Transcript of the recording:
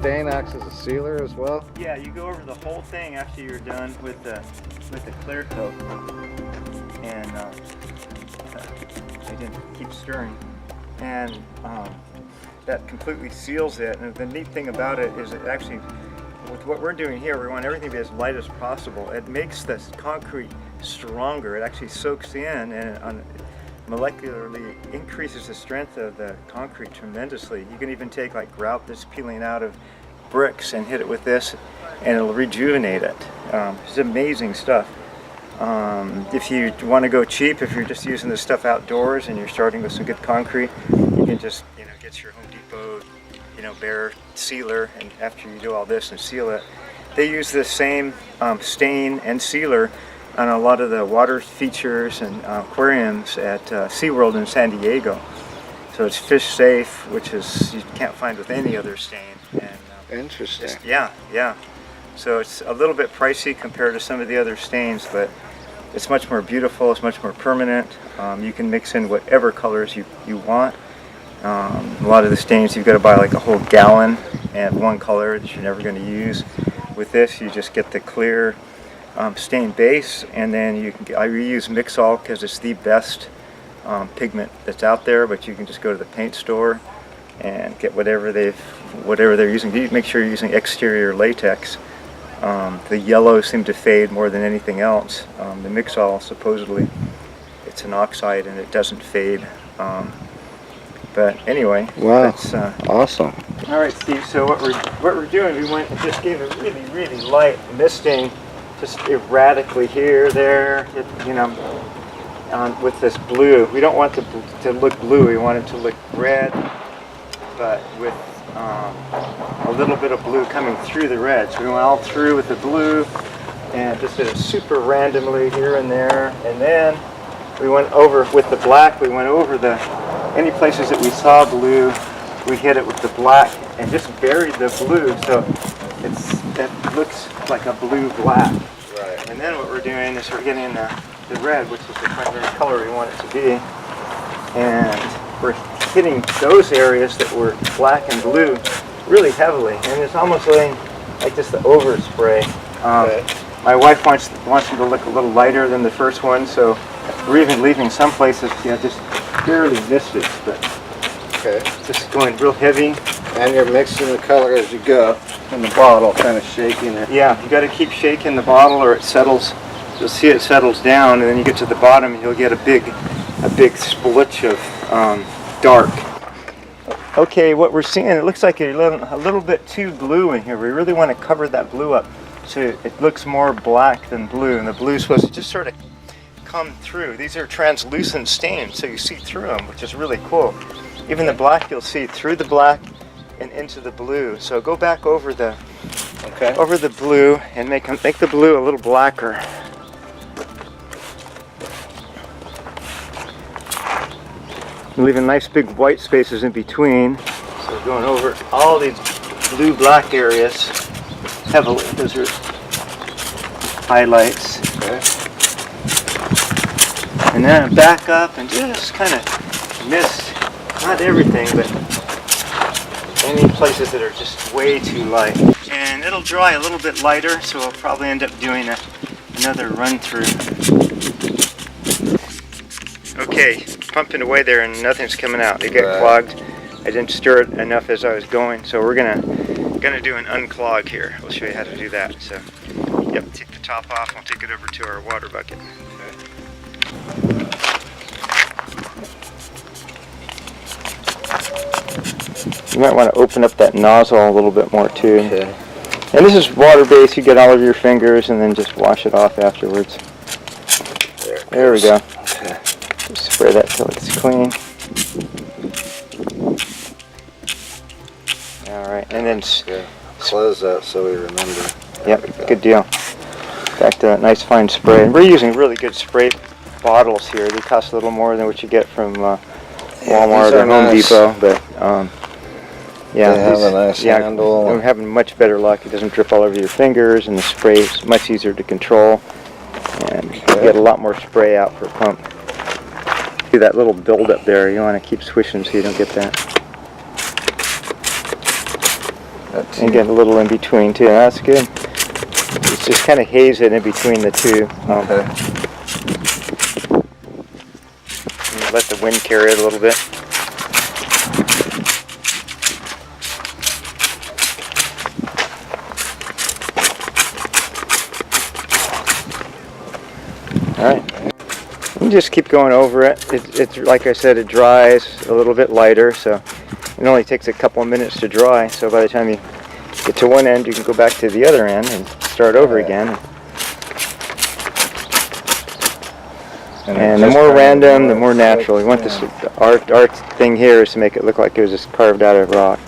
stain acts as a sealer as well? Yeah, you go over the whole thing after you're done with the clear coat, and I didn't keep stirring, and that completely seals it. And the neat thing about it is it actually, with what we're doing here, we want everything to be as light as possible. It makes this concrete stronger. It actually soaks in and molecularly increases the strength of the concrete tremendously. You can even take like grout that's peeling out of bricks and hit it with this, and it'll rejuvenate it. It's amazing stuff. If you want to go cheap, if you're just using this stuff outdoors and you're starting with some good concrete, you can just get your Home Depot bare sealer, and after you do all this and seal it, they use the same stain and sealer on a lot of the water features and aquariums at SeaWorld in San Diego. So it's fish safe, which is you can't find with any other stain. And interesting. Yeah. So it's a little bit pricey compared to some of the other stains, but it's much more beautiful. It's much more permanent. You can mix in whatever colors you want. A lot of the stains you've got to buy like a whole gallon and one color that you're never going to use. With this, you just get the clear stain base, and then I reuse Mixol because it's the best pigment that's out there. But you can just go to the paint store and get whatever they're using. Make sure you're using exterior latex. The yellows seem to fade more than anything else. The Mixol, supposedly, it's an oxide and it doesn't fade. But anyway, wow, that's awesome. All right, Steve. So what we're doing, we went and just gave a really light misting, just erratically here, there, with this blue. We don't want to look blue. We want it to look red, but with a little bit of blue coming through the red. So we went all through with the blue, and just did it super randomly here and there, and then we went over with the black. We went over any places that we saw blue, we hit it with the black and just buried the blue, so it looks like a blue-black. Right. And then what we're doing is we're getting the red, which is the primary color we want it to be, and we're hitting those areas that were black and blue really heavily, and it's almost like just the overspray. Okay. My wife wants them to look a little lighter than the first one, so we're even leaving some places just barely missed it, but okay, just going real heavy. And you're mixing the color as you go in the bottle, kind of shaking it. Yeah, you got to keep shaking the bottle or it settles. You'll see it settles down, and then you get to the bottom and you'll get a big splotch of dark. Okay, what we're seeing, it looks like a little bit too blue in here. We really want to cover that blue up so it looks more black than blue, and the blue is supposed to just sort of come through. These are translucent stains, so you see through them, which is really cool. Even the black, you'll see through the black and into the blue. So go back over the blue and make the blue a little blacker. And leaving nice big white spaces in between. So we're going over all these blue-black areas heavily. Those are highlights. Okay. And then back up and just kind of mist, not everything, but any places that are just way too light. And it'll dry a little bit lighter, so we'll probably end up doing another run through. Okay, pumping away there and nothing's coming out. It got clogged. I didn't stir it enough as I was going, so we're gonna do an unclog here. We'll show you how to do that. So, yep, take the top off. I'll take it over to our water bucket. You might want to open up that nozzle a little bit more too. Okay. And this is water-based. You get all of your fingers and then just wash it off afterwards. There we go. Okay. Just spray that till it's clean. All right, and then close that so we remember. Yep, good deal. Back to that nice fine spray. And we're using really good spray bottles here. They cost a little more than what you get from Walmart or Home Depot, but yeah, they have a nice handle. We're having much better luck. It doesn't drip all over your fingers, and the spray is much easier to control, and you get a lot more spray out per pump. See that little buildup there? You want to keep swishing so you don't get that. That's And get a little in between too. That's good. It's just kind of haze it in between the two. okay. Let the wind carry it a little bit. Alright. You just keep going over it. It's like I said, it dries a little bit lighter, so it only takes a couple of minutes to dry. So by the time you get to one end, you can go back to the other end and start over again. And the more random, the more natural. We want this. Our thing here is to make it look like it was just carved out of rock.